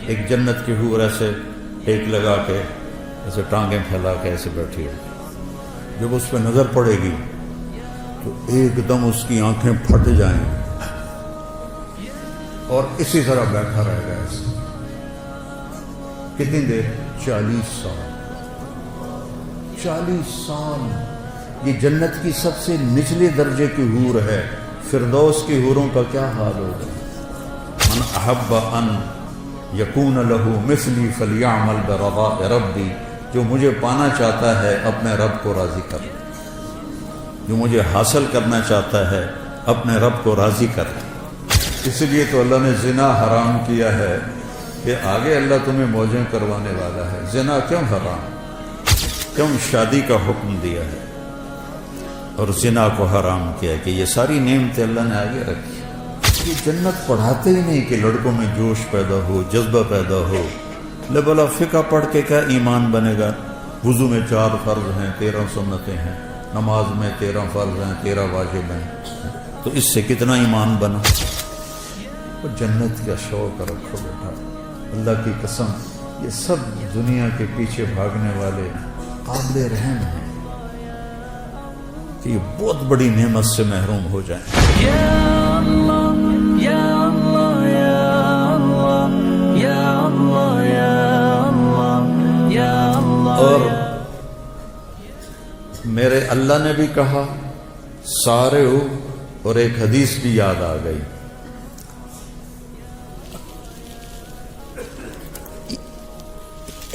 ایک جنت کی حور ایسے ٹیک لگا کے ایسے ٹانگیں پھیلا کے ایسے بیٹھی ہے، جب اس پہ نظر پڑے گی تو ایک دم اس کی آنکھیں پھٹ جائیں اور اسی طرح بیٹھا رہے گا ایسے کتنی دیر؟ 40 سال 40 سال یہ جنت کی سب سے نچلے درجے کی حور ہے۔ فردوس کی حوروں کا کیا حال ہوگا؟ من احب ان یکون لہ مثلی فلیعمل برضاء ربی، جو مجھے پانا چاہتا ہے اپنے رب کو راضی کر، جو مجھے حاصل کرنا چاہتا ہے اپنے رب کو راضی کر۔ اس لیے تو اللہ نے زنا حرام کیا ہے کہ آگے اللہ تمہیں موجیں کروانے والا ہے۔ زنا کیوں حرام؟ کیوں شادی کا حکم دیا ہے اور زنا کو حرام کیا کہ یہ ساری نعمتیں اللہ نے آگے رکھی۔ یہ جنت پڑھاتے ہی نہیں کہ لڑکوں میں جوش پیدا ہو، جذبہ پیدا ہو۔ لبلا فقہ پڑھ کے کیا ایمان بنے گا؟ وضو میں 4 فرض ہیں، 13 سنتیں ہیں، نماز میں 13 فرض ہیں، 13 واجب ہیں، تو اس سے کتنا ایمان بنا؟ جنت کا شوق رکھو بیٹا، اللہ کی قسم یہ سب دنیا کے پیچھے بھاگنے والے قابل رحم ہیں کہ یہ بہت بڑی نعمت سے محروم ہو جائیں۔ اور میرے اللہ نے بھی کہا سارے ہو، اور ایک حدیث بھی یاد آ گئی۔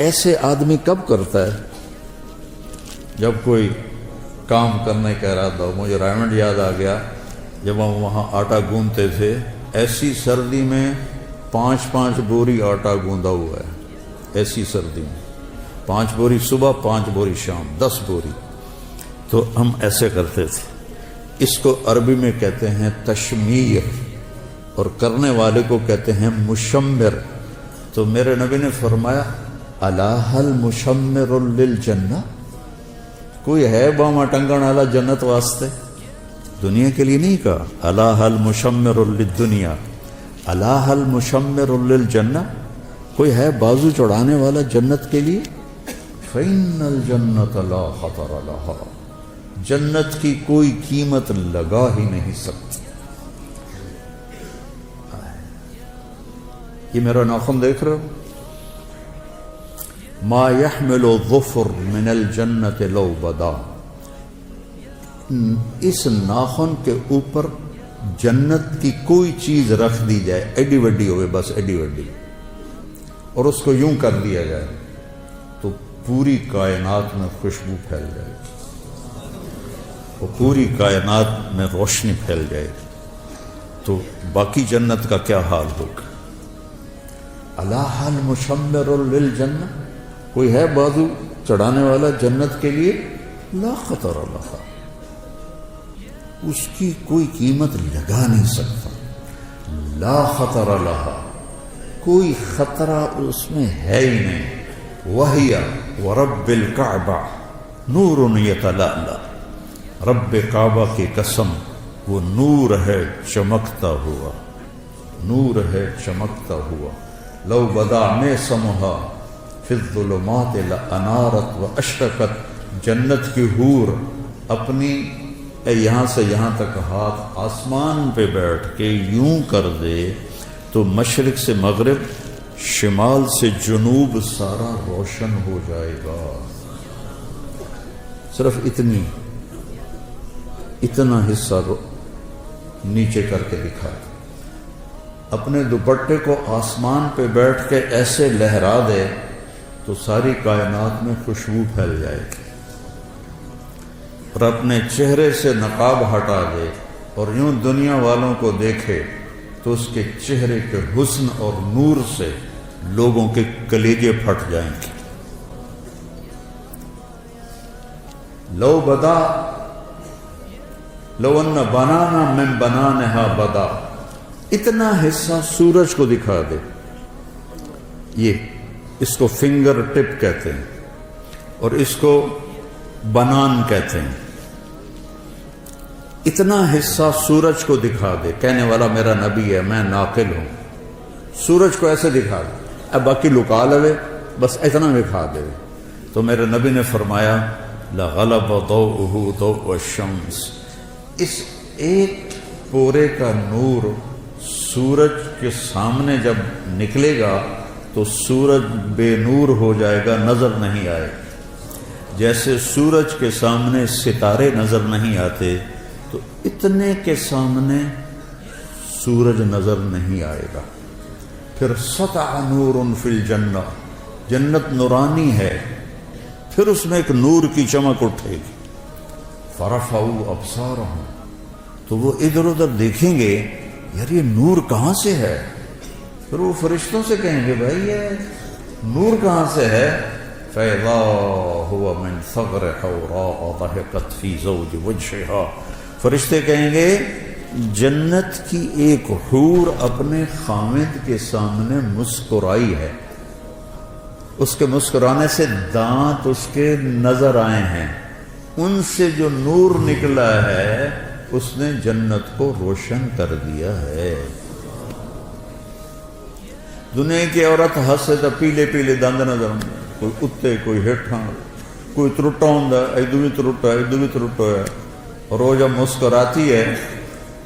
ایسے آدمی کب کرتا ہے؟ جب کوئی کام کرنے کا ارادہ ہو۔ مجھے رائمنڈ یاد آ گیا، جب ہم وہاں آٹا گوندتے تھے، ایسی سردی میں 5 بوری آٹا گوندا ہوا ہے، ایسی سردی میں 5 بوری صبح، 5 بوری شام، 10 بوری۔ تو ہم ایسے کرتے تھے۔ اس کو عربی میں کہتے ہیں تشمیر، اور کرنے والے کو کہتے ہیں مشمر۔ تو میرے نبی نے فرمایا الا هل مشمر للجنہ، کوئی ہے باما ٹنگن والا جنت واسطے؟ دنیا کے لیے نہیں کہا، الا هل مشمر للدنیا، الا هل مشمر للجنہ، کوئی ہے بازو چڑھانے والا جنت کے لیے؟ فإن الجنة لا خطر لها، جنت کی کوئی قیمت لگا ہی نہیں سکتی۔ یہ میرا ناخن دیکھ رہے ہو؟ ما يحمل الظفر من الجنة لو بدا، اس ناخن کے اوپر جنت کی کوئی چیز رکھ دی جائے، ایڈی وڈی ہوئے، بس ایڈی وڈی، اور اس کو یوں کر دیا جائے تو پوری کائنات میں خوشبو پھیل جائے گی، اور پوری کائنات میں روشنی پھیل جائے گی۔ تو باقی جنت کا کیا حال ہوگا؟ الا هل مشمر للجنہ، کوئی ہے بازو چڑھانے والا جنت کے لیے؟ لا خطر لها، اس کی کوئی قیمت لگا نہیں سکتا۔ لا خطر لها، کوئی خطرہ اس میں ہے ہی نہیں۔ وَهِيَ وَرَبِّ الْكَعْبَةِ نُورٌ يَتَلَأْلَأُ، رب کعبہ کی قسم وہ نور ہے چمکتا ہوا، نور ہے چمکتا ہوا۔ لو بدا میں سمہا فی الظلمات لانارت و اشرقت، جنت کی حور اپنی یہاں سے یہاں تک ہاتھ آسمان پہ بیٹھ کے یوں کر دے تو مشرق سے مغرب، شمال سے جنوب سارا روشن ہو جائے گا۔ صرف اتنا حصہ نیچے کر کے دکھا، اپنے دوپٹے کو آسمان پہ بیٹھ کے ایسے لہرا دے تو ساری کائنات میں خوشبو پھیل جائے گی، اور اپنے چہرے سے نقاب ہٹا دے اور یوں دنیا والوں کو دیکھے تو اس کے چہرے کے حسن اور نور سے لوگوں کے کلیجے پھٹ جائیں گے۔ لو بدا لو ان بنانا من بنانہا بدا، اتنا حصہ سورج کو دکھا دے، یہ اس کو فنگر ٹپ کہتے ہیں اور اس کو بنان کہتے ہیں۔ اتنا حصہ سورج کو دکھا دے، کہنے والا میرا نبی ہے، میں ناقل ہوں، سورج کو ایسے دکھا دے اب باقی لکا لے بس اتنا دکھا دے. تو میرے نبی نے فرمایا لغلب ضوءه ضوء الشمس، اس ایک پورے کا نور سورج کے سامنے جب نکلے گا تو سورج بے نور ہو جائے گا، نظر نہیں آئے. جیسے سورج کے سامنے ستارے نظر نہیں آتے تو اتنے کے سامنے سورج نظر نہیں آئے گا. پھر سطع نور فی الجنہ، جنت نورانی ہے، پھر اس میں ایک نور کی چمک اٹھے گی. فرفعوا ابصارہم، تو وہ ادھر ادھر دیکھیں گے یار یہ نور کہاں سے ہے. پھر وہ فرشتوں سے کہیں گے بھائی یہ نور کہاں سے ہے. فَإِذَا هُوَ مِنْ ثَغْرِ حَوْرَاءَ ضَحِكَتْ فِي زَوْجِ وَجْهِهَا، فرشتے کہیں گے جنت کی ایک حور اپنے خامد کے سامنے مسکرائی ہے، اس کے مسکرانے سے دانت اس کے نظر آئے ہیں، ان سے جو نور نکلا ہے اس نے جنت کو روشن کر دیا ہے. دنیا کی عورت ہنسے تو پیلے پیلے دند نظر آتے، کوئی اتے کوئی ہیٹھاں، کوئی ترٹا ہوں ادو بھی ترٹا ادو بھی ترٹا ہے، اور وہ جب مسکراتی ہے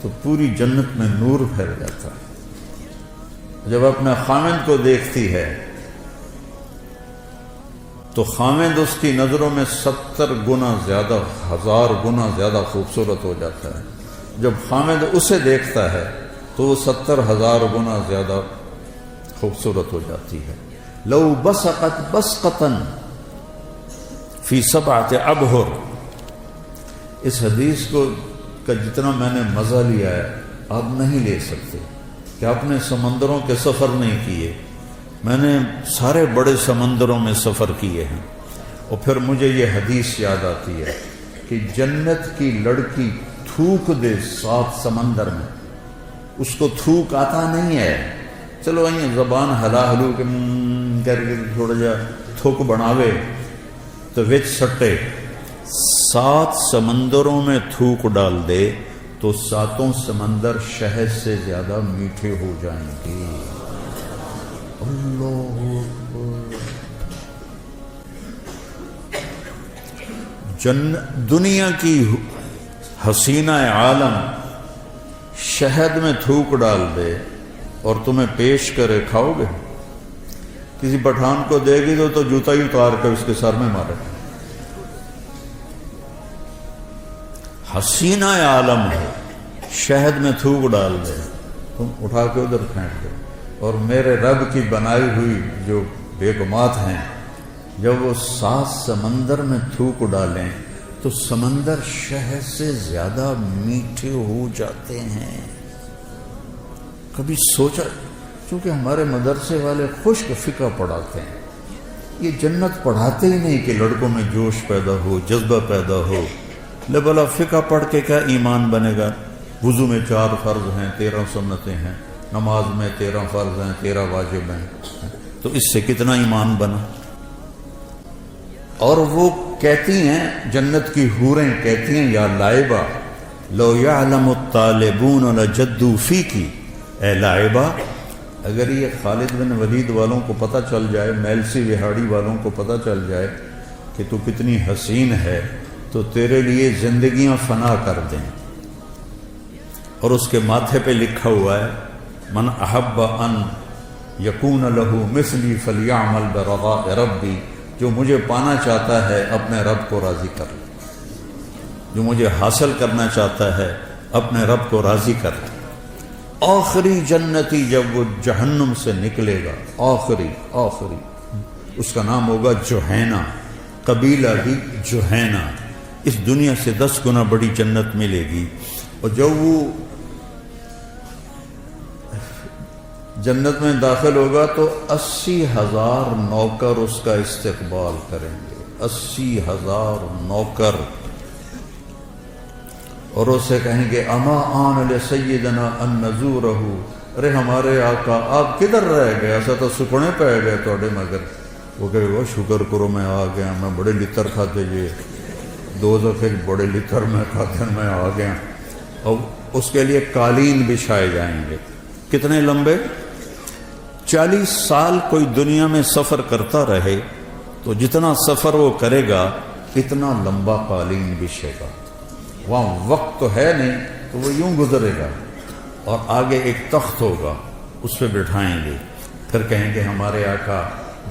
تو پوری جنت میں نور پھیل جاتا ہے. جب اپنے خامد کو دیکھتی ہے تو خامد اس کی نظروں میں 70 گنا زیادہ، 1000 گنا زیادہ خوبصورت ہو جاتا ہے. جب خامد اسے دیکھتا ہے تو وہ 70,000 گنا زیادہ خوبصورت ہو جاتی ہے. لو بسقت بسقتا فی 7 ابحر، اس حدیث کو کا جتنا میں نے مزہ لیا ہے آپ نہیں لے سکتے. کہ آپ نے سمندروں کے سفر نہیں کیے، میں نے سارے بڑے سمندروں میں سفر کیے ہیں، اور پھر مجھے یہ حدیث یاد آتی ہے کہ جنت کی لڑکی تھوک دے 7 سمندر میں، اس کو تھوک آتا نہیں ہے، چلو زبان ہلا ہلو کر کے تھوڑا جا تھوک بناوے تو وچ سٹے 7 سمندروں میں تھوک ڈال دے تو 7 سمندر شہد سے زیادہ میٹھے ہو جائیں گے. اللہ اکبر. دنیا کی حسینہ عالم شہد میں تھوک ڈال دے اور تمہیں پیش کرے، کھاؤ گے؟ کسی پٹھان کو دے گی تو جوتا ہی اتار کر اس کے سر میں مارے. حسینہ عالم ہے، شہد میں تھوک ڈال دے، تم اٹھا کے ادھر پھینک دو. اور میرے رب کی بنائی ہوئی جو بیگمات ہیں جب وہ 7 سمندر میں تھوک ڈالیں تو سمندر شہد سے زیادہ میٹھے ہو جاتے ہیں. کبھی سوچا؟ چونکہ ہمارے مدرسے والے خشک فقہ پڑھاتے ہیں، یہ جنت پڑھاتے ہی نہیں کہ لڑکوں میں جوش پیدا ہو، جذبہ پیدا ہو. لے بلا فقہ پڑھ کے کیا ایمان بنے گا؟ وضو میں 4 فرض ہیں، 13 سنتیں ہیں، نماز میں 13 فرض ہیں، 13 واجب ہیں، تو اس سے کتنا ایمان بنا. اور وہ کہتی ہیں، جنت کی حوریں کہتی ہیں، یا لائبہ لو یعلم الطالبون لجدوا فیکی، اے لائبہ اگر یہ خالد بن ولید والوں کو پتہ چل جائے، میلسی وہاڑی والوں کو پتہ چل جائے کہ تو کتنی حسین ہے تو تیرے لیے زندگیاں فنا کر دیں. اور اس کے ماتھے پہ لکھا ہوا ہے من احب ان یکون لہ مثلی فلیعمل برضاء ربی، جو مجھے پانا چاہتا ہے اپنے رب کو راضی کر لے، جو مجھے حاصل کرنا چاہتا ہے اپنے رب کو راضی کر لے. آخری جنتی جب وہ جہنم سے نکلے گا، آخری اس کا نام ہوگا جوہینہ، قبیلہ بھی جوہینہ، اس دنیا سے 10 گنا بڑی جنت ملے گی. اور جب وہ جنت میں داخل ہوگا تو 80,000 نوکر اس کا استقبال کریں گے، 80,000 نوکر، اور اسے کہیں گے اما آن لسیدنا ان نزورہ، ارے ہمارے آقا آپ کدھر رہ گئے، ایسا تو سکنے پہ گئے توڑے مگر. وہ کہے گا شکر کرو میں آ گیا، میں بڑے لتر کھاتے جی 2 دفعے بڑے لتر میں کھاتے میں آ گیا. اور اس کے لیے قالین بچھائے جائیں گے، کتنے لمبے؟ 40 سال کوئی دنیا میں سفر کرتا رہے تو جتنا سفر وہ کرے گا اتنا لمبا قالین بچھے گا. وہاں وقت تو ہے نہیں تو وہ یوں گزرے گا، اور آگے ایک تخت ہوگا، اس پہ بٹھائیں گے، پھر کہیں گے ہمارے آقا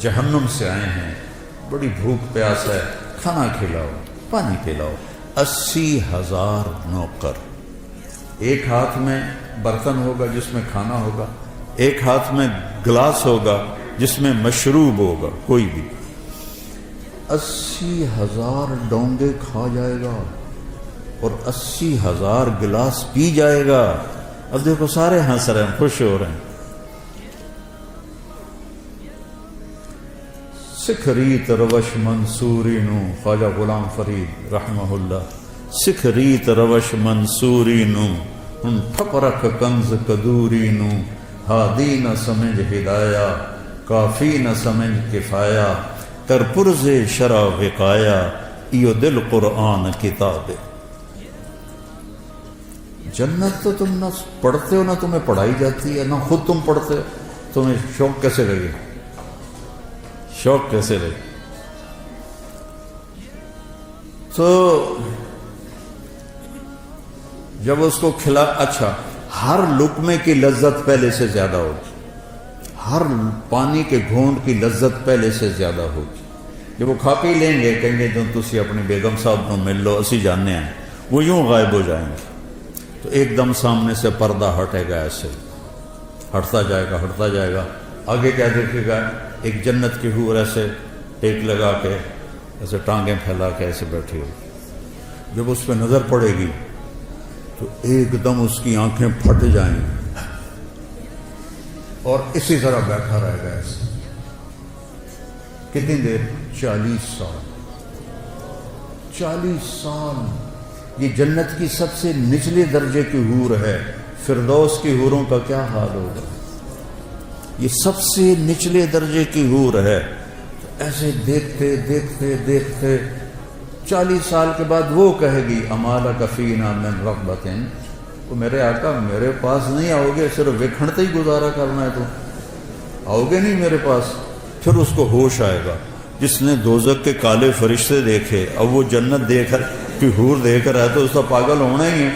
جہنم سے آئے ہیں، بڑی بھوک پیاس ہے، کھانا کھلاؤ، پانی پلاؤ. 80,000 نوکر، ایک ہاتھ میں برتن ہوگا جس میں کھانا ہوگا، ایک ہاتھ میں گلاس ہوگا جس میں مشروب ہوگا، کوئی بھی. 80,000 ڈونگے کھا جائے گا اور 80,000 گلاس پی جائے گا. اب دیکھو سارے ہنس رہے ہیں، خوش ہو رہے ہیں. سکھ ریت روش منصوری نو، خواجہ غلام فرید رحمہ اللہ. سکھ ریت روش منصوری نو، ہن ٹھپ رکھ کنز کدوری نو. ہادی نہ سمجھ ہدایا، کافی نہ سمجھ کفایا. کر پرز شرع وقایا، ایو دل قرآن کتاب. جنت تو تم نہ پڑھتے ہو، نہ تمہیں پڑھائی جاتی ہے، نہ خود تم پڑھتے ہو. تمہیں شوق کیسے لگے؟ شوق کیسے لگے؟ تو جب اس کو کھلا، اچھا ہر لقمے کی لذت پہلے سے زیادہ ہوگی، ہر پانی کے گھونٹ کی لذت پہلے سے زیادہ ہوگی. جب وہ کھا پی لیں گے کہیں گے جو تسی اپنی بیگم صاحب کو مل لو، اسی جاننے ہیں، وہ یوں غائب ہو جائیں گے. تو ایک دم سامنے سے پردہ ہٹے گا، ایسے ہٹتا جائے گا، ہٹتا جائے گا. آگے کیا دیکھے گا؟ ایک جنت کی حور ایسے ٹیک لگا کے، ایسے ٹانگیں پھیلا کے ایسے بیٹھی ہو. جب اس پہ نظر پڑے گی تو ایک دم اس کی آنکھیں پھٹ جائیں گی اور اسی طرح بیٹھا رہے گا ایسے. کتنی دیر؟ 40 سال. 40 سال. یہ جنت کی سب سے نچلے درجے کی حور ہے. فردوس کی حوروں کا کیا حال ہوگا؟ یہ سب سے نچلے درجے کی حور ہے. ایسے دیکھتے دیکھتے دیکھتے 40 سال کے بعد وہ کہے گی امالک فینا من رغبۃ. تو میرے آقا میرے پاس نہیں آؤ گے، صرف وکھڑتے ہی گزارا کرنا ہے، تو آؤ گے نہیں میرے پاس. پھر اس کو ہوش آئے گا. جس نے دوزخ کے کالے فرشتے دیکھے، اب وہ جنت دیکھ کر کہ حور دیکھ رہا ہے تو اس کا پاگل ہونا ہی ہے.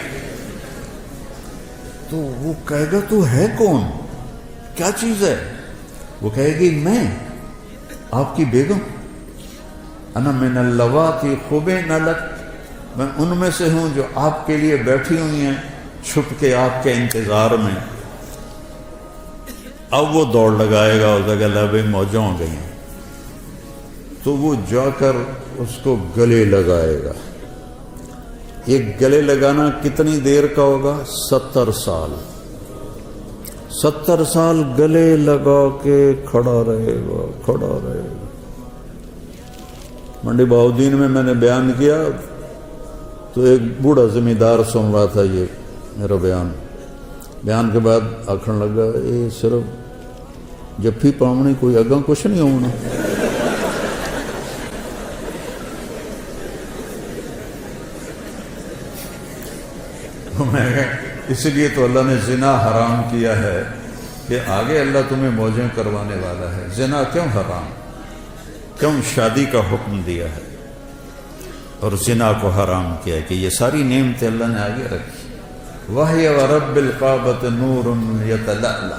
تو وہ کہے گا تو ہے کون، کیا چیز ہے؟ وہ کہے گی میں آپ کی بیگم، انا من اللواتی خبئن لک، میں ان میں سے ہوں جو آپ کے لیے بیٹھی ہوئی ہیں چھپ کے آپ کے انتظار میں. اب وہ دوڑ لگائے گا، اس کا بھائی موجوں ہو گئی ہیں. تو وہ جا کر اس کو گلے لگائے گا. ایک گلے لگانا کتنی دیر کا ہوگا؟ 70 سال. 70 سال گلے لگا کے کھڑا رہے گا، کھڑا رہے گا. منڈی بہاؤدین میں نے بیان کیا تو ایک بوڑھا زمیندار سن رہا تھا یہ میرا بیان کے بعد آکھن لگا یہ صرف جفی پاؤنی، کوئی اگاں کچھ نہیں ہونا. اس لیے تو اللہ نے زنا حرام کیا ہے کہ آگے اللہ تمہیں موجیں کروانے والا ہے. زنا کیوں حرام، کیوں شادی کا حکم دیا ہے اور زنا کو حرام کیا ہے؟ کہ یہ ساری نعمتیں اللہ نے آگے رکھی. وَهِيَ وَرَبِّ الْقَعْبَةِ نُورٌ يَتَلَأْلَأُ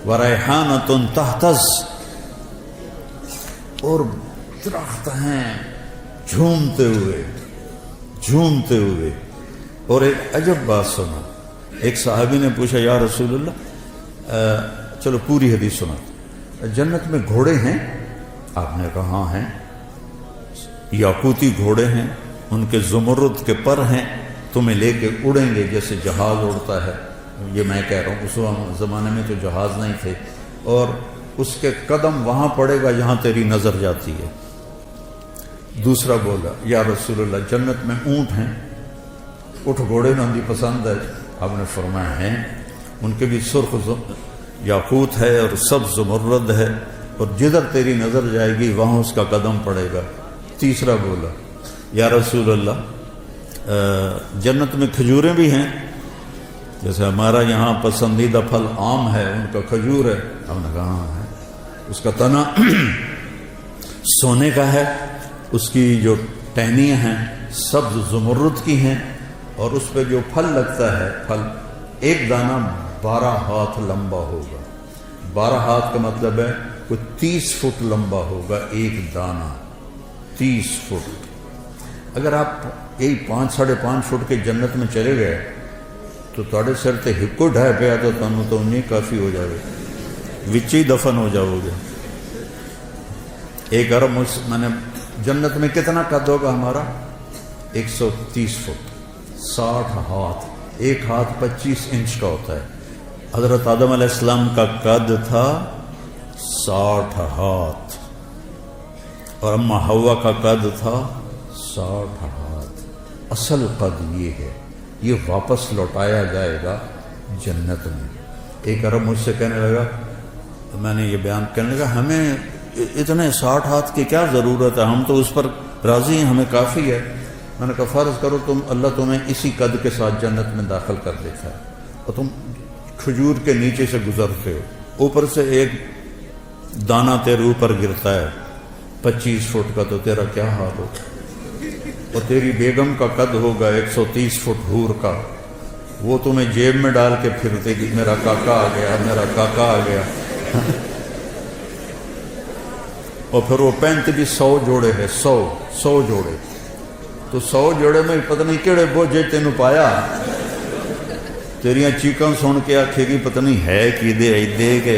وَرَيْحَانَةٌ تَهْتَزُّ. اور درخت ہیں جھومتے ہوئے جھومتے ہوئے. اور ایک عجب بات سنا، ایک صحابی نے پوچھا یا رسول اللہ چلو پوری حدیث سنا، جنت میں گھوڑے ہیں؟ آپ نے کہا ہاں ہیں. یاقوتی گھوڑے ہیں، ان کے زمرد کے پر ہیں، تمہیں لے کے اڑیں گے جیسے جہاز اڑتا ہے. یہ میں کہہ رہا ہوں اس زمانے میں تو جہاز نہیں تھے. اور اس کے قدم وہاں پڑے گا جہاں تیری نظر جاتی ہے. دوسرا بولا یا رسول اللہ جنت میں اونٹ ہیں؟ اٹھ گھوڑے نہ پسند ہے؟ آپ نے فرمایا ہیں. ان کے بھی سرخ یاقوت ہے اور سبز زمرد ہے، اور جدھر تیری نظر جائے گی وہاں اس کا قدم پڑے گا. تیسرا بولا یا رسول اللہ جنت میں کھجوریں بھی ہیں؟ جیسے ہمارا یہاں پسندیدہ پھل آم ہے، ان کا کھجور ہے، ہم نے کہا ہاں ہے، اس کا تنا سونے کا ہے، اس کی جو ٹہنیاں ہیں سبز زمرد کی ہیں، اور اس پہ جو پھل لگتا ہے، پھل ایک دانہ 12 ہاتھ لمبا ہوگا۔ 12 ہاتھ کا مطلب ہے کوئی 30 فٹ لمبا ہوگا ایک دانہ، 30 فٹ۔ اگر آپ یہی 5 ساڑھے 5 فٹ کے جنت میں چلے گئے تو تھوڑے سر تے ہکو ڈھائے پیا تو تمہیں تو انہیں کافی ہو جاوے، وچ ہی دفن ہو جاؤ گے۔ ایک ارب میں نے جنت میں کتنا قد ہوگا ہمارا؟ 130 فٹ، 60 ہاتھ، ایک ہاتھ 25 انچ کا ہوتا ہے۔ حضرت آدم علیہ السلام کا قد تھا 60 ہاتھ، اور اما حوا کا قد تھا 60 ہاتھ۔ اصل قد یہ ہے، یہ واپس لوٹایا جائے گا جنت میں۔ ایک عرب مجھ سے کہنے لگا، میں نے یہ بیان کرنے لگا، ہمیں اتنے 60 ہاتھ کی کیا ضرورت ہے، ہم تو اس پر راضی ہیں، ہمیں کافی ہے۔ میں نے کہا فرض کرو اللہ تمہیں اسی قد کے ساتھ جنت میں داخل کر دیتا ہے، اور تم کھجور کے نیچے سے گزرتے ہو، اوپر سے ایک دانہ تیرے اوپر گرتا ہے 25 فٹ کا، تو تیرا کیا حال ہو؟ اور تیری بیگم کا قد ہوگا 130 فٹ حور کا، وہ تمہیں جیب میں ڈال کے پھرتے گی، میرا کاکا آ گیا، میرا کاکا آ گیا۔ اور پھر وہ پینٹ بھی 100 جوڑے ہے، 100 جوڑے، تو 100 جوڑے میں پتہ نہیں کہڑے بوجھے تینوں پایا، تیریاں چیکاں سن کے آکھے گی پتہ نہیں ہے کی دے ایدے کہ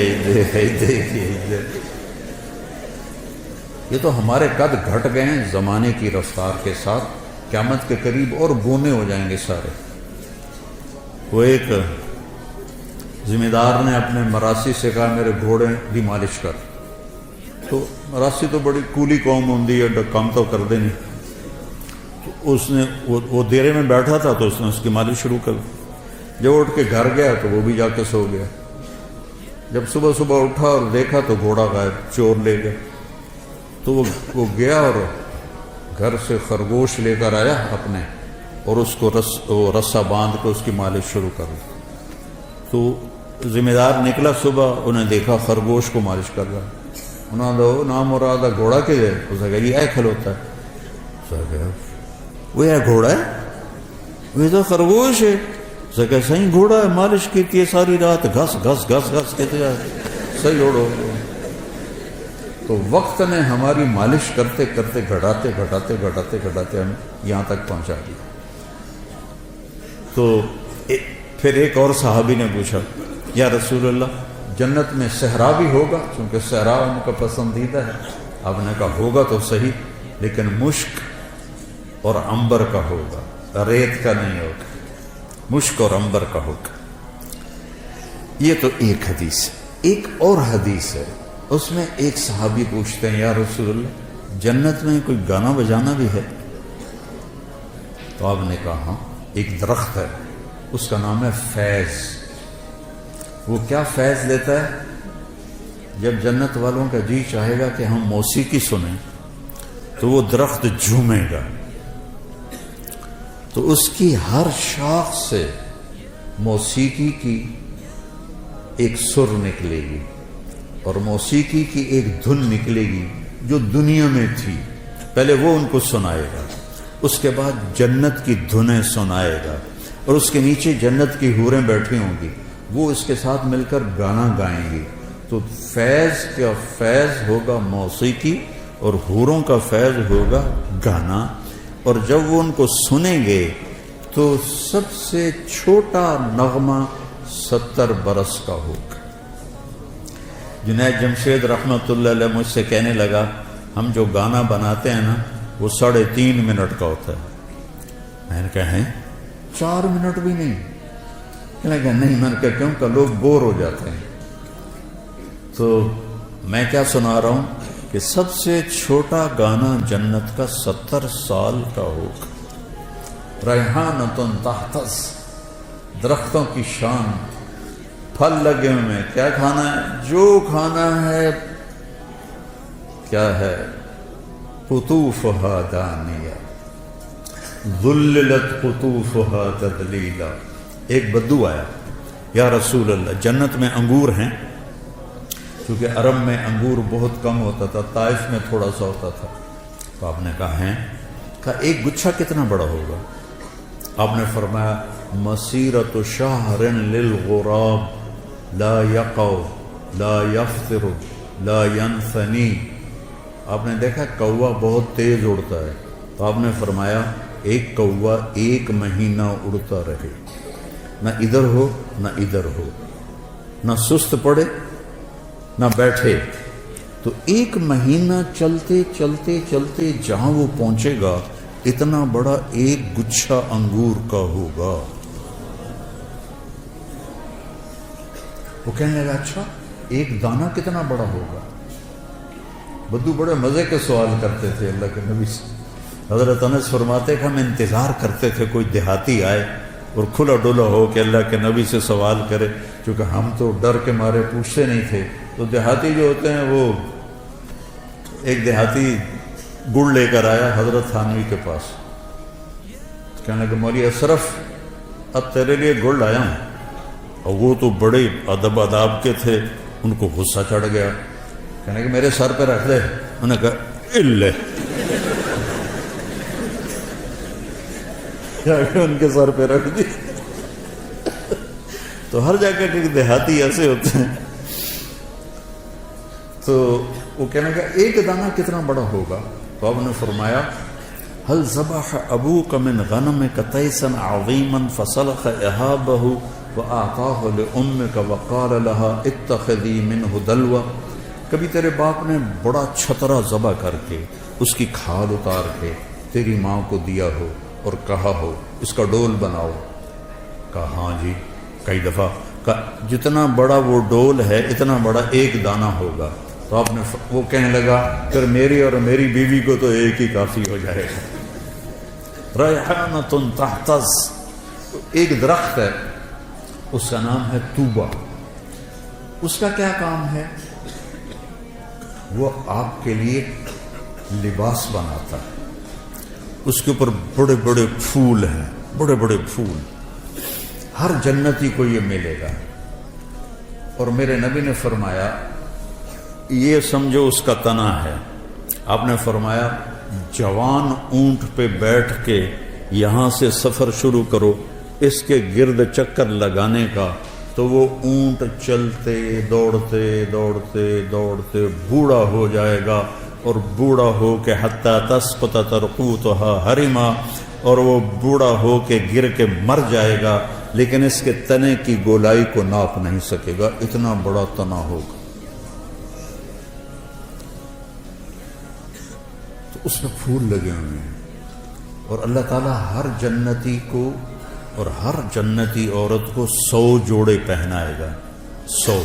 ایدے۔ یہ تو ہمارے قد گھٹ گئے ہیں زمانے کی رفتار کے ساتھ، قیامت کے قریب اور بونے ہو جائیں گے سارے۔ وہ ایک ذمہ دار نے اپنے مراسی سے کہا میرے گھوڑے کی مالش کر، تو مراسی تو بڑی کولی قوم ہوندی ہے، کام تو کر دے نہیں، تو اس نے وہ دیرے میں بیٹھا تھا تو اس نے اس کی مالش شروع کر دی۔ جب اٹھ کے گھر گیا تو وہ بھی جا کے سو گیا۔ جب صبح صبح اٹھا اور دیکھا تو گھوڑا غائب، چور لے گیا۔ تو وہ گیا اور گھر سے خرگوش لے کر آیا اپنے، اور اس کو رسا باندھ کے اس کی مالش شروع کر دی۔ تو ذمہ دار نکلا صبح، انہیں دیکھا خرگوش کو مالش کر رہا، انہوں نے نام مراد گھوڑا کے دے، اس نے کہا یہ اے کھلوتا ہے، وہ یہ گھوڑا ہے، وہ تو خرگوش ہے، کہ صحیح گھوڑا ہے، مالش کیتی ہے ساری رات، گھس گھس گھس گھس کہتے جائے، صحیح اوڑو۔ تو وقت نے ہماری مالش کرتے کرتے گھٹاتے ہم یہاں تک پہنچا دیا۔ تو پھر ایک اور صحابی نے پوچھا یا رسول اللہ جنت میں صحرا بھی ہوگا، چونکہ صحرا ان کا پسندیدہ ہے۔ آپ نے کہا ہوگا تو صحیح، لیکن مشک اور عنبر کا ہوگا، ریت کا نہیں ہوگا، مشک اور عنبر کا ہوگا۔ یہ تو ایک حدیث ہے۔ ایک اور حدیث ہے، اس میں ایک صحابی پوچھتے ہیں یا رسول اللہ جنت میں کوئی گانا بجانا بھی ہے؟ تو آپ نے کہا ہاں، ایک درخت ہے، اس کا نام ہے فیض۔ وہ کیا فیض لیتا ہے؟ جب جنت والوں کا جی چاہے گا کہ ہم موسیقی سنیں تو وہ درخت جھومے گا، تو اس کی ہر شاخ سے موسیقی کی ایک سر نکلے گی، اور موسیقی کی ایک دھن نکلے گی جو دنیا میں تھی، پہلے وہ ان کو سنائے گا، اس کے بعد جنت کی دھنیں سنائے گا، اور اس کے نیچے جنت کی حوریں بیٹھی ہوں گی، وہ اس کے ساتھ مل کر گانا گائیں گی۔ تو فیض کا فیض ہوگا موسیقی، اور حوروں کا فیض ہوگا گانا، اور جب وہ ان کو سنیں گے تو سب سے چھوٹا نغمہ 70 برس کا ہوگا۔ جنید جمشید رحمۃ اللہ علیہ مجھ سے کہنے لگا ہم جو گانا بناتے ہیں نا وہ 3.5 منٹ کا ہوتا ہے۔ میں نے کہا ہیں 4 منٹ بھی نہیں؟ کہنے لگا نہیں۔ میں نے کہا کیوں؟ کہ لوگ بور ہو جاتے ہیں۔ تو میں کیا سنا رہا ہوں کہ سب سے چھوٹا گانا جنت کا 70 سال کا ہوگا۔ ریحانۃ تحتز، درختوں کی شان، پھل لگے ہوئے، کیا کھانا ہے؟ جو کھانا ہے کیا ہے؟ قطوفها دانیہ ذللت قطوفها تذلیلا ایک بدو آیا، یا رسول اللہ جنت میں انگور ہیں؟ کیونکہ عرب میں انگور بہت کم ہوتا تھا، طائف میں تھوڑا سا ہوتا تھا. تو آپ نے کہا ہیں؟ کہا ایک گچھا کتنا بڑا ہوگا؟ آپ نے فرمایا مسیرۃ شہر للغراب لا یقع لا یفطر لا ینثنی. آپ نے دیکھا کوا بہت تیز اڑتا ہے، تو آپ نے فرمایا ایک کوا 1 مہینہ اڑتا رہے، نہ ادھر ہو نہ ادھر ہو، نہ سست پڑے نہ بیٹھے، تو 1 مہینہ چلتے چلتے چلتے جہاں وہ پہنچے گا اتنا بڑا ایک گچھا انگور کا ہوگا. وہ کہنے لگا اچھا ایک دانہ کتنا بڑا ہوگا؟ بدو بڑے مزے کے سوال کرتے تھے اللہ کے نبی سے. حضرت انس فرماتے کہ ہم انتظار کرتے تھے کوئی دیہاتی آئے اور کھلا ڈولا ہو کہ اللہ کے نبی سے سوال کرے، کیونکہ ہم تو ڈر کے مارے پوچھتے نہیں تھے. تو دیہاتی جو ہوتے ہیں، وہ ایک دیہاتی گڑ لے کر آیا حضرت تھانوی کے پاس، کہنے لگا مولوی اشرف اب تیرے لیے گڑ لایا ہوں. اور وہ تو بڑے ادب آداب کے تھے، ان کو غصہ چڑھ گیا، کہنے کہ میرے سر پہ رکھ دے. انہوں نے کہا لے، ان کے سر پہ رکھ دی. تو ہر جگہ کے دیہاتی ایسے ہوتے ہیں. تو وہ کہنے کا ایک دانہ کتنا بڑا ہوگا؟ تو آپ نے فرمایا هل ذبح ابوك من غنمك تيسا عظيما فسلخ اهابه واعطاه لامك وقال لها اتخذي منه دلوا. کبھی تیرے باپ نے بڑا چھترا ذبح کر کے اس کی کھال اتار کے تیری ماں کو دیا ہو اور کہا ہو اس کا ڈول بناؤ؟ کہا ہاں جی کئی دفعہ. کہا جتنا بڑا وہ ڈول ہے اتنا بڑا ایک دانہ ہوگا. تو آپ نے وہ کہنے لگا پھر میری اور میری بیوی کو تو ایک ہی کافی ہو جائے گا. ریحانۃ تحتز، ایک درخت ہے اس کا نام ہے توبہ. اس کا کیا کام ہے؟ وہ آپ کے لیے لباس بناتا ہے. اس کے اوپر بڑے بڑے پھول ہیں، بڑے بڑے پھول. ہر جنتی کو یہ ملے گا. اور میرے نبی نے فرمایا یہ سمجھو اس کا تنا ہے. آپ نے فرمایا جوان اونٹ پہ بیٹھ کے یہاں سے سفر شروع کرو اس کے گرد چکر لگانے کا، تو وہ اونٹ چلتے دوڑتے دوڑتے دوڑتے بوڑھا ہو جائے گا، اور بوڑھا ہو کے حتی تسقط ترقوتها حرما، اور وہ بوڑھا ہو کے گر کے مر جائے گا، لیکن اس کے تنے کی گولائی کو ناپ نہیں سکے گا، اتنا بڑا تنا ہوگا. تو اس میں پھول لگے ہوئے ہیں. اور اللہ تعالیٰ ہر جنتی کو اور ہر جنتی عورت کو 100 جوڑے پہنائے گا. 100.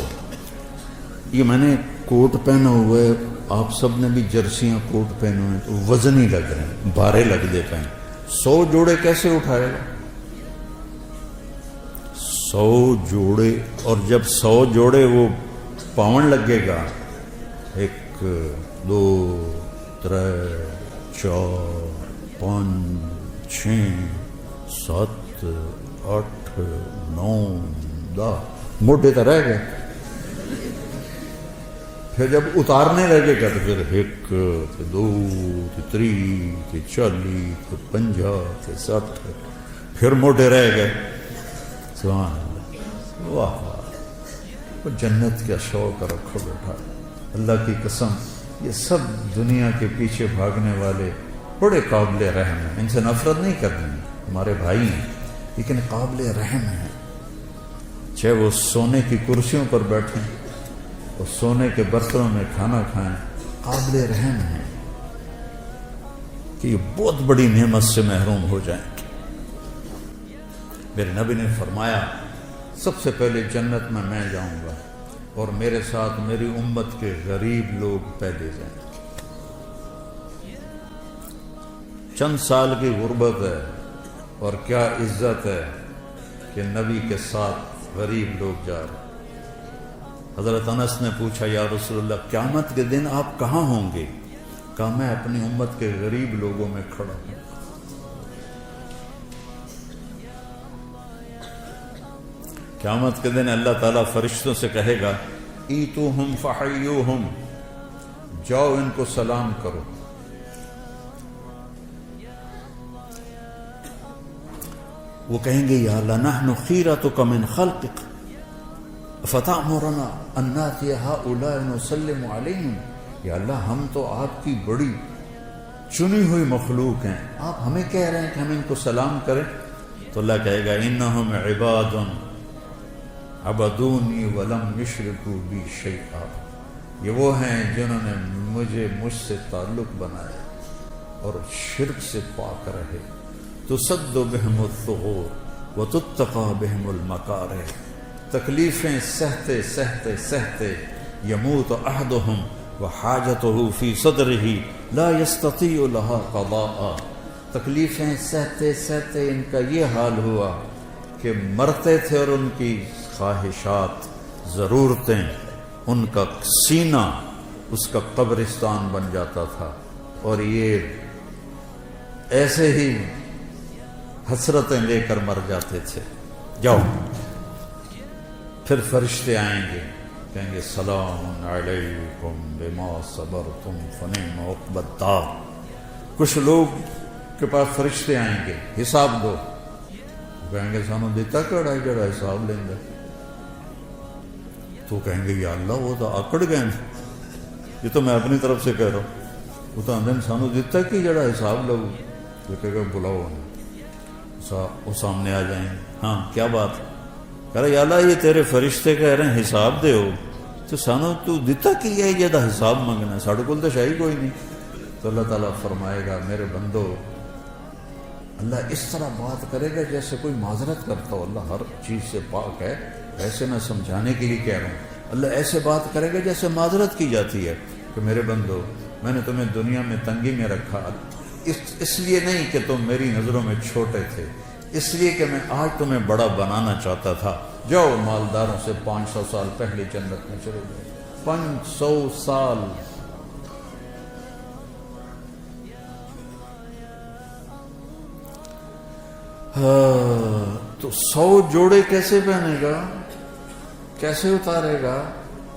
یہ میں نے کوٹ پہنا ہوا ہے، آپ سب نے بھی جرسیاں کوٹ پہنے ہوئے ہیں تو وزن ہی لگ رہے ہیں، بھارے لگ دیتے ہیں. 100 جوڑے کیسے اٹھائے گا؟ 100 جوڑے. اور جب 100 جوڑے وہ پاون لگے گا، 1 2 3 4 5 6 7 8 9 10 موٹے تو رہ گئے. پھر جب اتارنے لگے گا تو پھر 1 پھر 2 پھر 3 پھر 40 پھر 50 پھر 60 پھر موٹے رہ گئے. سبحان اللہ. واہ واہ. جنت کا شوق رکھو بیٹا. اللہ کی قسم یہ سب دنیا کے پیچھے بھاگنے والے بڑے قابل رحم ہیں. ان سے نفرت نہیں کرنی، ہمارے بھائی ہیں لیکن قابل رحم ہیں. چاہے وہ سونے کی کرسیوں پر بیٹھیں اور سونے کے برتنوں میں کھانا کھائیں، قابل رحم ہیں کہ یہ بہت بڑی نعمت سے محروم ہو جائیں. میرے نبی نے فرمایا سب سے پہلے جنت میں جاؤں گا اور میرے ساتھ میری امت کے غریب لوگ پہلے جائیں. چند سال کی غربت ہے اور کیا عزت ہے کہ نبی کے ساتھ غریب لوگ جا رہے. حضرت انس نے پوچھا یا رسول اللہ قیامت کے دن آپ کہاں ہوں گے؟ کہا میں اپنی امت کے غریب لوگوں میں کھڑا ہوں. قیامت کے دن اللہ تعالیٰ فرشتوں سے کہے گا ایتوہم فحیوہم، جاؤ ان کو سلام کرو. وہ کہیں گے یا اللہ نحن خیرتک من خلقک فتأمرنا ان نأتی ہؤلاء نسلم علیہم. یا اللہ ہم تو آپ کی بڑی چنی ہوئی مخلوق ہیں، آپ ہمیں کہہ رہے ہیں کہ ہم ان کو سلام کریں. تو اللہ کہے گا انہم عباد عبدونی ولم یشرکوا بی شیئا، یہ وہ ہیں جنہوں نے مجھ سے تعلق بنایا اور شرک سے پاک رہے. تسد بہم الثغور وتتقى بہم المکارہ، تکلیفیں سہتے سہتے سہتے یموت احدہم وحاجتہ فی صدرہ لا یستطیع لها قضاء. تکلیفیں سہتے سہتے ان کا یہ حال ہوا کہ مرتے تھے اور ان کی خواہشات، ضرورتیں، ان کا سینہ اس کا قبرستان بن جاتا تھا، اور یہ ایسے ہی حسرتیں لے کر مر جاتے تھے. جاؤ. پھر فرشتے آئیں گے، کہیں گے سلام علیکم بما صبرتم فنعم عقبی الدار. کچھ لوگ کے پاس فرشتے آئیں گے، حساب دو. کہیں گے سانو دیتا کڑا جڑا حساب لیں گے. تو کہیں گے یا اللہ وہ تو آکڑ گئے، یہ تو میں اپنی طرف سے کہہ رہا ہوں. وہ تو اندر سانو دیتا کہ جڑا حساب لو. تو کہے گا بلاؤ انہیں. وہ سامنے آ جائیں گے. ہاں کیا بات؟ کہہ رہا یا اللہ یہ تیرے فرشتے کہہ رہے ہیں حساب دے ہو، تو سانو تو دیتا کہ یہ جدا حساب منگنا ہے، ساڑھے کول تو شاہی کوئی نہیں. تو اللہ تعالیٰ فرمائے گا میرے بندو، اللہ اس طرح بات کرے گا جیسے کوئی معذرت کرتا ہو. اللہ ہر چیز سے پاک ہے، ایسے میں سمجھانے کے لیے کہہ رہا ہوں. اللہ ایسے بات کرے گا جیسے معذرت کی جاتی ہے کہ میرے بندو میں نے تمہیں دنیا میں تنگی میں رکھا، اس لیے نہیں کہ تم میری نظروں میں چھوٹے تھے، اس لیے کہ میں آج تمہیں بڑا بنانا چاہتا تھا. جاؤ مالداروں سے 500 سال پہلے جنت میں چلے جاؤ. 500 سال. تو 100 جوڑے کیسے پہنے گا، کیسے اتارے گا؟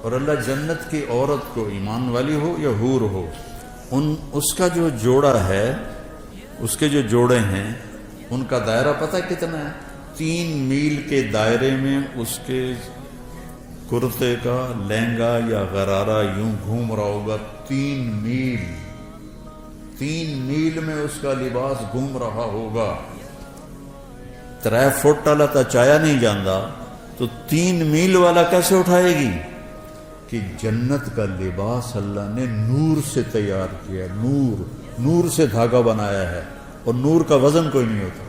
اور اللہ جنت کی عورت کو، ایمان والی ہو یا حور ہو، اس کا جو جوڑا ہے، اس کے جو جوڑے ہیں ان کا دائرہ پتہ کتنا ہے؟ 3 میل کے دائرے میں اس کے کرتے کا لہنگا یا غرارہ یوں گھوم رہا ہوگا. 3 میل میں اس کا لباس گھوم رہا ہوگا. 3 فٹ والا تو چایا نہیں جاندا، تو 3 میل والا کیسے اٹھائے گی؟ کہ جنت کا لباس اللہ نے نور سے تیار کیا. نور سے دھاگا بنایا ہے، اور نور کا وزن کوئی نہیں ہوتا.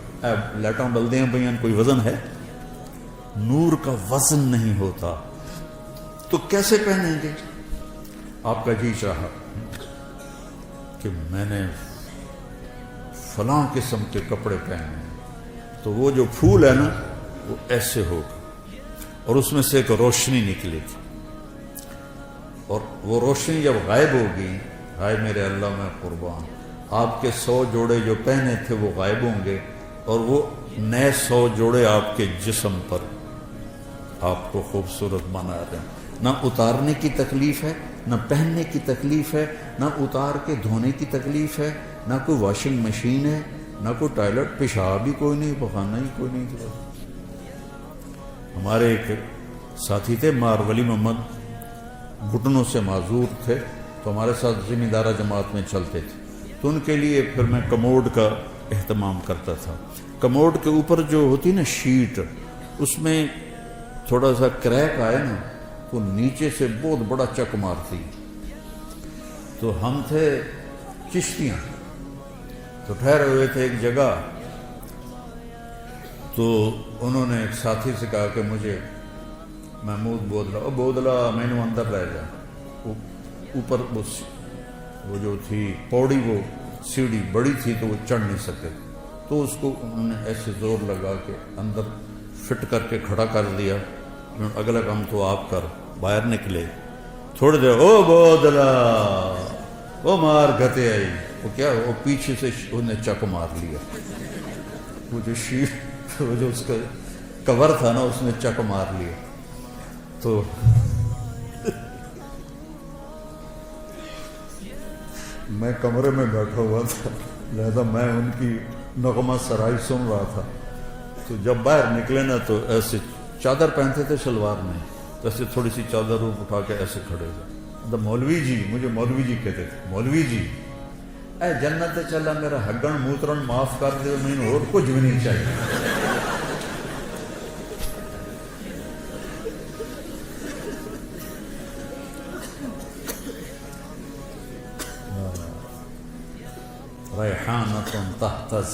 لائٹاں بلدیاں پئیاں، کوئی وزن ہے؟ نور کا وزن نہیں ہوتا. تو کیسے پہنیں گے؟ آپ کا جی چاہا کہ میں نے فلاں قسم کے کپڑے پہنے، تو وہ جو پھول ہے نا وہ ایسے ہوگا، اور اس میں سے ایک روشنی نکلے گی، اور وہ روشنی جب غائب ہوگی، ہائے میرے اللہ میں قربان، آپ کے 100 جوڑے جو پہنے تھے وہ غائب ہوں گے، اور وہ نئے 100 جوڑے آپ کے جسم پر آپ کو خوبصورت بنا رہے ہیں. نہ اتارنے کی تکلیف ہے، نہ پہننے کی تکلیف ہے، نہ اتار کے دھونے کی تکلیف ہے، نہ کوئی واشنگ مشین ہے، نہ کوئی ٹوائلٹ، پیشاب بھی کوئی نہیں، پخانا ہی کوئی نہیں. ہمارے ایک ساتھی تھے مار ولی محمد، گھٹنوں سے معذور تھے، تو ہمارے ساتھ ذمہ دارہ جماعت میں چلتے تھے. تو ان کے لیے پھر میں کموڈ کا اہتمام کرتا تھا. کموڈ کے اوپر جو ہوتی نا شیٹ، اس میں تھوڑا سا کریک آئے نا تو نیچے سے بہت بڑا چک مارتی. تو ہم تھے چشتیاں، تو ٹھہرے ہوئے تھے ایک جگہ. تو انہوں نے ایک ساتھی سے کہا کہ مجھے محمود بودلا میں نے اندر رہ جا. اوپر وہ جو تھی پوڑی، وہ سیڑھی بڑی تھی تو وہ چڑھ نہیں سکے، تو اس کو انہوں نے ایسے زور لگا کے اندر فٹ کر کے کھڑا کر دیا. اگلا کام تو آپ کر. باہر نکلے تھوڑی دیر، او بودلا وہ مار گھتے آئی. وہ کیا، وہ پیچھے سے انہیں چک مار لیا. وہ جو شیٹ، وہ جو اس کا کور تھا نا، اس نے چک مار لیا. تو میں کمرے میں بیٹھا ہوا تھا، لہذا میں ان کی نغمہ سرائی سن رہا تھا. تو جب باہر نکلے نا تو ایسے چادر پہنتے تھے شلوار میں، تو ایسے تھوڑی سی چادر روپ اٹھا کے ایسے کھڑے ہوئے. مولوی جی، مجھے مولوی جی کہتے تھے، مولوی جی اے جنت چلا میرا ہگن موترن معاف کر دے، مجھے اور کچھ بھی نہیں چاہیے. ریحانۃ تہتز،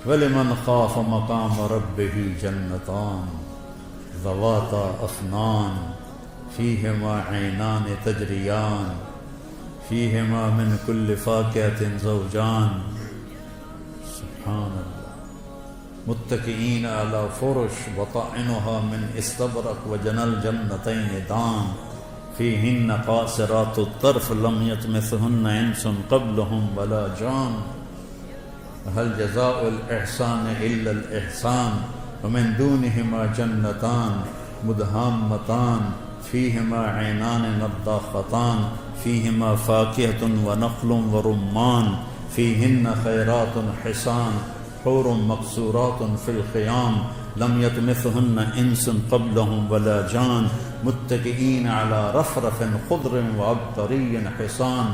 وَلِمَنْ خَافَ مَقَامَ رَبِّهِ جَنَّتَانِ ذَوَاتَا أَفْنَانٍ فِيهِمَا عَيْنَانِ تَجْرِيَانِ فِيهِمَا مِنْ كُلِّ فَاكِهَةٍ زَوْجَانِ. سبحان اللہ. متکئین علی فرش بطائنها من استبرق وجنى الجنتین دان فیہن قاصرات الطرف لم یطمثہن انس قبلہم ولا جان. هل جزاء الإحسان إلا الإحسان ومن دونهما جنتان مدهامتان فيهما عينان نضاختان فيهما فاكهة ونخل ورمان فيهن خيرات حسان حور مقصورات في الخيام لم يطمثهن انس قبلهم ولا جان متكئين على رفرف خضر وعبقري حصان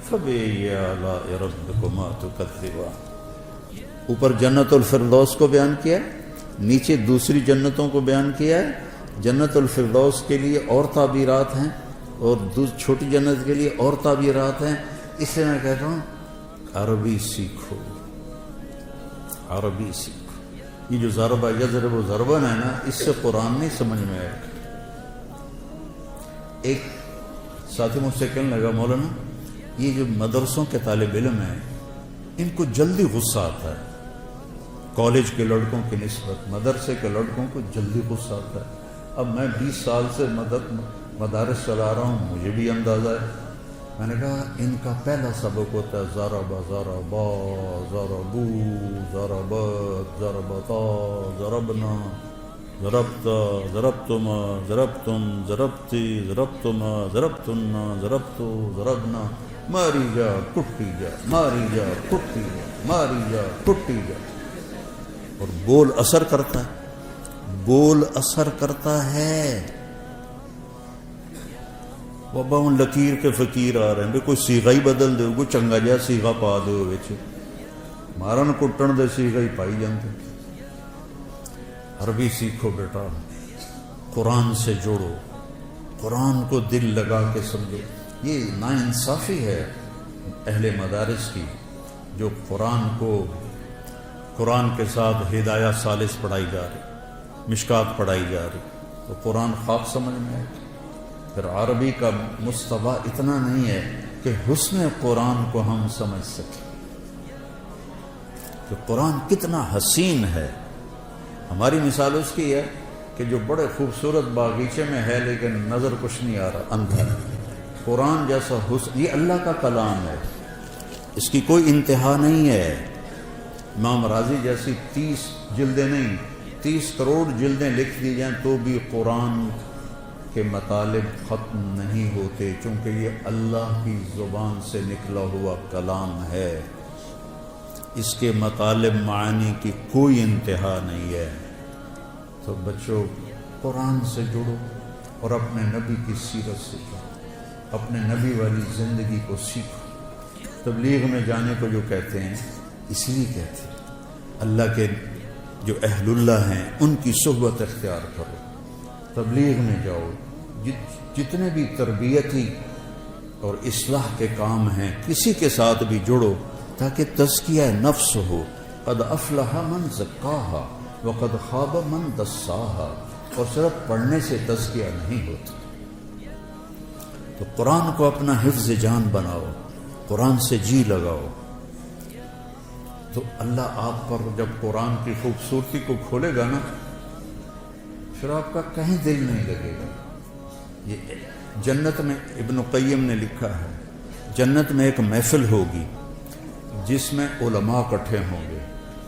فبأي آلاء ربكما تكذبان. اوپر جنت الفردوس کو بیان کیا ہے، نیچے دوسری جنتوں کو بیان کیا ہے. جنت الفردوس کے لیے اور تعبیرات ہیں اور چھوٹی جنت کے لیے اور تعبیرات ہیں. اس سے میں کہتا ہوں عربی سیکھو، عربی سیکھو. یہ جو ضربہ یضرب و ضربن ہے نا، اس سے قرآن نہیں سمجھ میں آئے گا. ایک ساتھی مجھ سے کہنے لگا مولانا یہ جو مدرسوں کے طالب علم ہیں ان کو جلدی غصہ آتا ہے، کالج کے لڑکوں کی نسبت مدرسے کے لڑکوں کو جلدی غصہ آتا ہے. اب میں 20 سال سے مدارس چلا رہا ہوں، مجھے بھی اندازہ ہے. میں نے کہا ان کا پہلا سبق ہوتا ہے ضربا ضربا ضربو ضربت ضربتا ضربنا ضربت ضربتما ضربتم ضربتی ضربتما ضربتنا ضربتو ضربنا ماری جا ٹوٹی جا ماری جا ٹوٹی جا ماری جا ٹوٹی جا. اور بول اثر کرتا ہے، بول اثر کرتا ہے. بابا ہوں لکیر کے فقیر آ رہے ہیں، کوئی سیغا ہی بدل دے، کوئی چنگا جہا سیغا پا دے وچ، مارن کٹن دے سیغا ہی پائی جاندے. عربی سیکھو بیٹا، قرآن سے جوڑو، قرآن کو دل لگا کے سمجھو. یہ ناانصافی ہے اہل مدارس کی جو قرآن کے ساتھ ہدایہ ثالث پڑھائی جا رہی، مشکات پڑھائی جا رہی، تو قرآن خواب سمجھ میں آئے. پھر عربی کا مستویٰ اتنا نہیں ہے کہ حسن قرآن کو ہم سمجھ سکیں کہ قرآن کتنا حسین ہے. ہماری مثال اس کی ہے کہ جو بڑے خوبصورت باغیچے میں ہے لیکن نظر کچھ نہیں آ رہا، اندھا. قرآن جیسا حسن، یہ اللہ کا کلام ہے، اس کی کوئی انتہا نہیں ہے. امام راضی جیسی 30 جلدیں نہیں، 30 کروڑ جلدیں لکھ دی جائیں تو بھی قرآن کے مطالب ختم نہیں ہوتے، چونکہ یہ اللہ کی زبان سے نکلا ہوا کلام ہے. اس کے مطالب معانی کی کوئی انتہا نہیں ہے. تو بچوں قرآن سے جڑو اور اپنے نبی کی سیرت سے جڑو، اپنے نبی والی زندگی کو سیکھو. تبلیغ میں جانے کو جو کہتے ہیں اس لیے کہتے ہیں اللہ کے جو اہل اللہ ہیں ان کی صحبت اختیار کرو، تبلیغ میں جاؤ. جتنے بھی تربیتی اور اصلاح کے کام ہیں کسی کے ساتھ بھی جڑو تاکہ تزکیہ نفس ہو. قد افلح من زکاہا وقد خاب من دساہا. اور صرف پڑھنے سے تزکیہ نہیں ہوتا. تو قرآن کو اپنا حفظ جان بناؤ، قرآن سے جی لگاؤ، تو اللہ آپ پر جب قرآن کی خوبصورتی کو کھولے گا نا پھر آپ کا کہیں دل نہیں لگے گا. یہ جنت میں ابن قیم نے لکھا ہے جنت میں ایک محفل ہوگی، جس میں علماء اکٹھے ہوں گے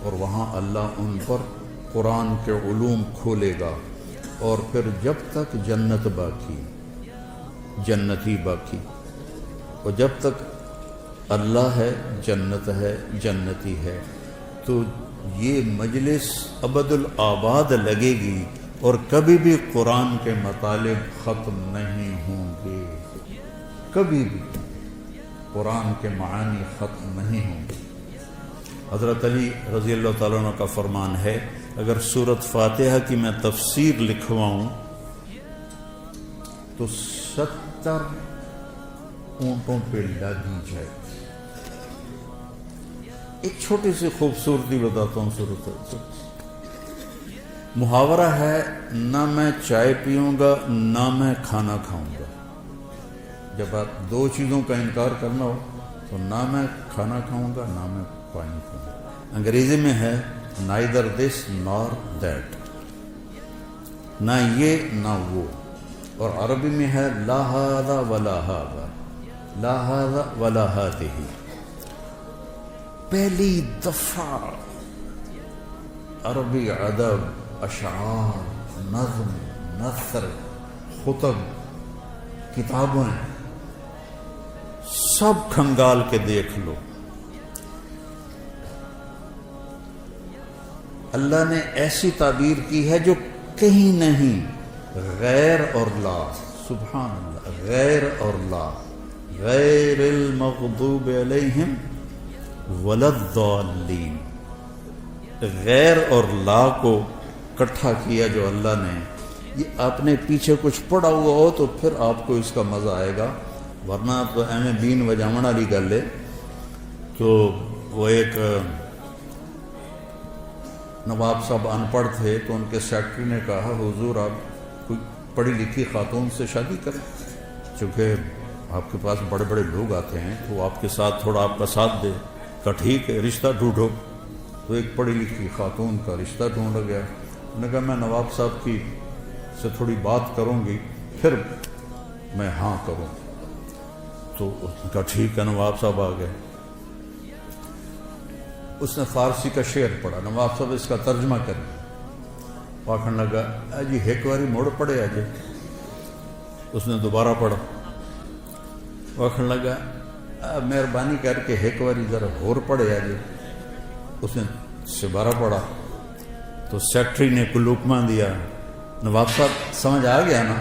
اور وہاں اللہ ان پر قرآن کے علوم کھولے گا، اور پھر جب تک جنت باقی، جنتی باقی، اور جب تک اللہ ہے، جنت ہے، جنتی ہے، تو یہ مجلس ابد الآباد لگے گی اور کبھی بھی قرآن کے مطالب ختم نہیں ہوں گے، کبھی بھی قرآن کے معانی ختم نہیں ہوں گے۔ حضرت علی رضی اللہ تعالیٰ عنہ کا فرمان ہے، اگر سورۃ فاتحہ کی میں تفسیر لکھواؤں تو 70 اونٹوں پہ لادی جائے۔ ایک چھوٹی سی خوبصورتی بتاتا ہوں سورۃ۔ محاورہ ہے، نہ میں چائے پیوں گا نہ میں کھانا کھاؤں گا۔ جب آپ دو چیزوں کا انکار کرنا ہو تو نہ میں کھانا کھاؤں گا نہ میں پانی پیوں گا۔ انگریزی میں ہے neither this nor that، نہ یہ نہ وہ، اور عربی میں ہے لا هذا ولا هذا، لا هذا ولا هذه۔ پہلی دفعہ عربی ادب، اشعار، نظم، نثر، خطب، کتابیں سب کھنگال کے دیکھ لو، اللہ نے ایسی تعبیر کی ہے جو کہیں نہیں، غیر اور لا، سبحان اللہ، غیر اور لا، غیر المغضوب علیہم ولا الضالین، غیر اور لا کو اکٹھا کیا جو اللہ نے۔ یہ آپ نے پیچھے کچھ پڑھا ہوا ہو تو پھر آپ کو اس کا مزہ آئے گا، ورنہ تو ایم بین وجامن والی گل ہے۔ تو وہ ایک نواب صاحب ان پڑھ تھے، تو ان کے سیکرٹری نے کہا حضور آپ کوئی پڑھی لکھی خاتون سے شادی کریں، چونکہ آپ کے پاس بڑے بڑے لوگ آتے ہیں تو آپ کے ساتھ تھوڑا آپ کا ساتھ دے۔ کہا ٹھیک ہے، رشتہ ڈھونڈو۔ تو ایک پڑھی لکھی خاتون کا رشتہ ڈھونڈا گیا۔ انہوں نے کہا میں نواب صاحب کی سے تھوڑی بات کروں گی پھر میں ہاں کروں۔ تو اس نے کہا ٹھیک ہے، نواب صاحب آ گئے۔ اس نے فارسی کا شعر پڑھا، نواب صاحب اس کا ترجمہ کریں۔ آخر لگا جی ایک باری موڑ پڑے آجے۔ اس نے دوبارہ پڑھا۔ آخر لگا مہربانی کر کے ایک باری ذرا اور پڑھے آجے۔ اس نے دوبارہ پڑھا تو سیکرٹری نے کوئی لقمہ دیا۔ نواب صاحب سمجھ آ گیا نا؟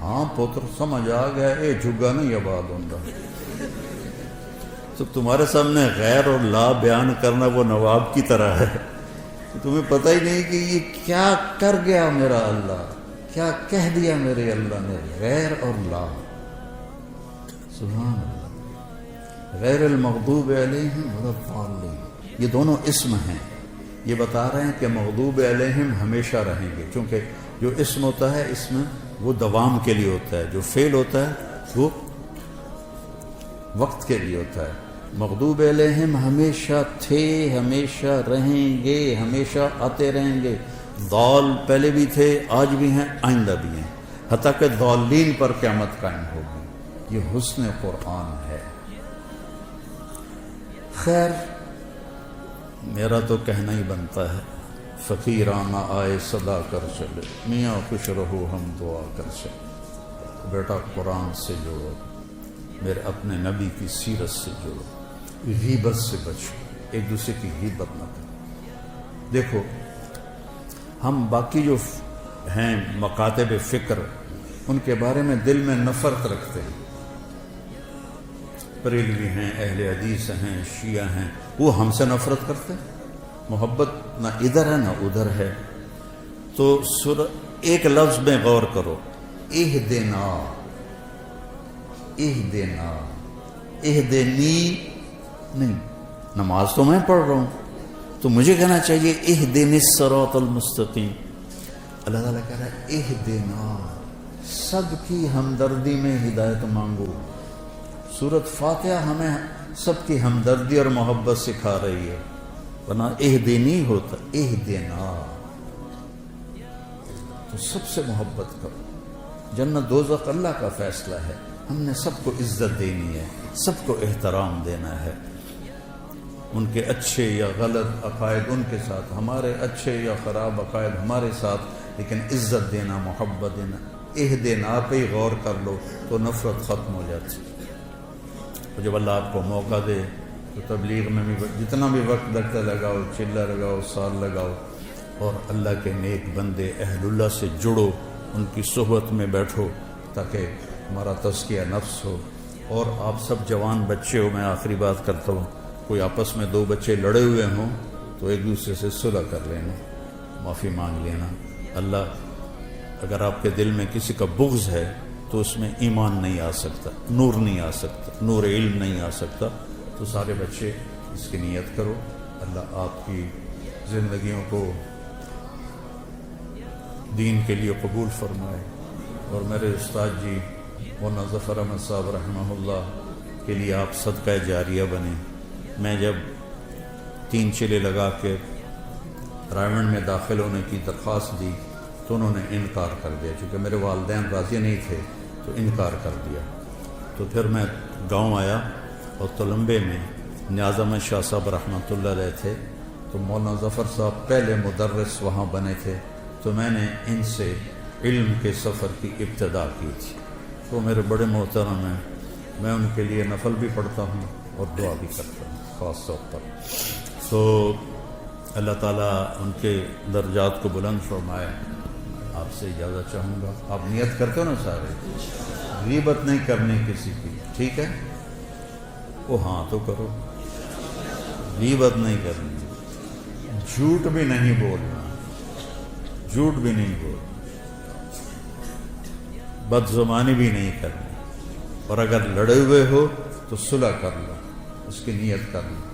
ہاں پوتر سمجھ آ گیا، اے جھگا نہیں آباد ہوتا۔ تو تمہارے سامنے غیر اور لا بیان کرنا وہ نواب کی طرح ہے، تمہیں پتہ ہی نہیں کہ یہ کیا کر گیا میرا اللہ، کیا کہہ دیا میرے اللہ نے، غیر اور لا۔ سبحان اللہ، غیر المغضوب علیہم ولا الضالین، یہ دونوں اسم ہیں۔ یہ بتا رہے ہیں کہ مغضوب علیہم ہمیشہ رہیں گے، چونکہ جو اسم ہوتا ہے اس میں وہ دوام کے لیے ہوتا ہے، جو فعل ہوتا ہے وہ وقت کے لیے ہوتا ہے۔ مغضوب علیہم ہمیشہ تھے، ہمیشہ رہیں گے، ہمیشہ آتے رہیں گے۔ ضال پہلے بھی تھے، آج بھی ہیں، آئندہ بھی ہیں، حتیٰ کہ ضالین پر قیامت قائم ہوگی۔ یہ حسن قرآن ہے۔ خیر میرا تو کہنا ہی بنتا ہے، فقیرانہ آئے صدا کر چلے، میاں خوش رہو ہم دعا کر چلے۔ بیٹا قرآن سے جوڑو، میرے اپنے نبی کی سیرت سے جوڑو، غیبت سے بچو، ایک دوسرے کی غیبت نہ کرو۔ دیکھو ہم باقی جو ہیں مکاتب فکر، ان کے بارے میں دل میں نفرت رکھتے ہیں، بریلوی ہیں، اہل حدیث ہیں، شیعہ ہیں، وہ ہم سے نفرت کرتے ہیں۔ محبت نہ ادھر ہے نہ ادھر ہے۔ تو ایک لفظ میں غور کرو، اہدنا، اہدنا، اہدنی نہیں، نماز تو میں پڑھ رہا ہوں تو مجھے کہنا چاہیے اہدنی الصراط المستقیم۔ اللہ تعالیٰ کہہ رہا ہے اہدنا، سب کی ہمدردی میں ہدایت مانگو۔ سورۃ فاتحہ ہمیں سب کی ہمدردی اور محبت سکھا رہی ہے، ورنہ اہدنی ہوتا اہدنا، تو سب سے محبت کرو۔ جنت دوزخ اللہ کا فیصلہ ہے، ہم نے سب کو عزت دینی ہے، سب کو احترام دینا ہے۔ ان کے اچھے یا غلط عقائد ان کے ساتھ، ہمارے اچھے یا خراب عقائد ہمارے ساتھ، لیکن عزت دینا، محبت دینا، دینا پہ ہی غور کر لو تو نفرت ختم ہو جاتی. تو جب اللہ آپ کو موقع دے تو تبلیغ میں بھی جتنا بھی وقت لگتا لگاؤ، چلہ لگاؤ، سال لگاؤ، اور اللہ کے نیک بندے اہل اللہ سے جڑو، ان کی صحبت میں بیٹھو تاکہ ہمارا تزکیہ نفس ہو. اور آپ سب جوان بچے ہو، میں آخری بات کرتا ہوں، کوئی آپس میں دو بچے لڑے ہوئے ہوں تو ایک دوسرے سے صلح کر لینا، معافی مانگ لینا. اللہ اگر آپ کے دل میں کسی کا بغض ہے تو اس میں ایمان نہیں آ سکتا، نور نہیں آ سکتا، نور علم نہیں آ سکتا. تو سارے بچے اس کی نیت کرو. اللہ آپ کی زندگیوں کو دین کے لیے قبول فرمائے. اور میرے استاد جی مولانا ظفر احمد صاحب رحمہ اللہ کے لیے آپ صدقہ جاریہ بنے. میں جب 3 چلے لگا کے رائمنڈ میں داخل ہونے کی درخواست دی تو انہوں نے انکار کر دیا، چونکہ میرے والدین راضی نہیں تھے تو انکار کر دیا. تو پھر میں گاؤں آیا اور تلمبے میں نیاز احمد شاہ صاحب رحمۃ اللہ علیہ تھے، تو مولانا ظفر صاحب پہلے مدرس وہاں بنے تھے، تو میں نے ان سے علم کے سفر کی ابتدا کی تھی. تو میرے بڑے محترم ہیں، میں ان کے لیے نفل بھی پڑھتا ہوں اور دعا بھی کرتا ہوں خاص طور پر. تو اللہ تعالیٰ ان کے درجات کو بلند فرمائے. آپ سے اجازت چاہوں گا. آپ نیت کرتے ہو نا سارے، غیبت نہیں کرنی کسی کی، ٹھیک ہے؟ وہ ہاں تو کرو. غیبت نہیں کرنی، جھوٹ بھی نہیں بولنا، جھوٹ بھی نہیں بولنا، بد زبانی بھی نہیں کرنی. اور اگر لڑے ہوئے ہو تو صلح کر لو، اس کی نیت کر لو.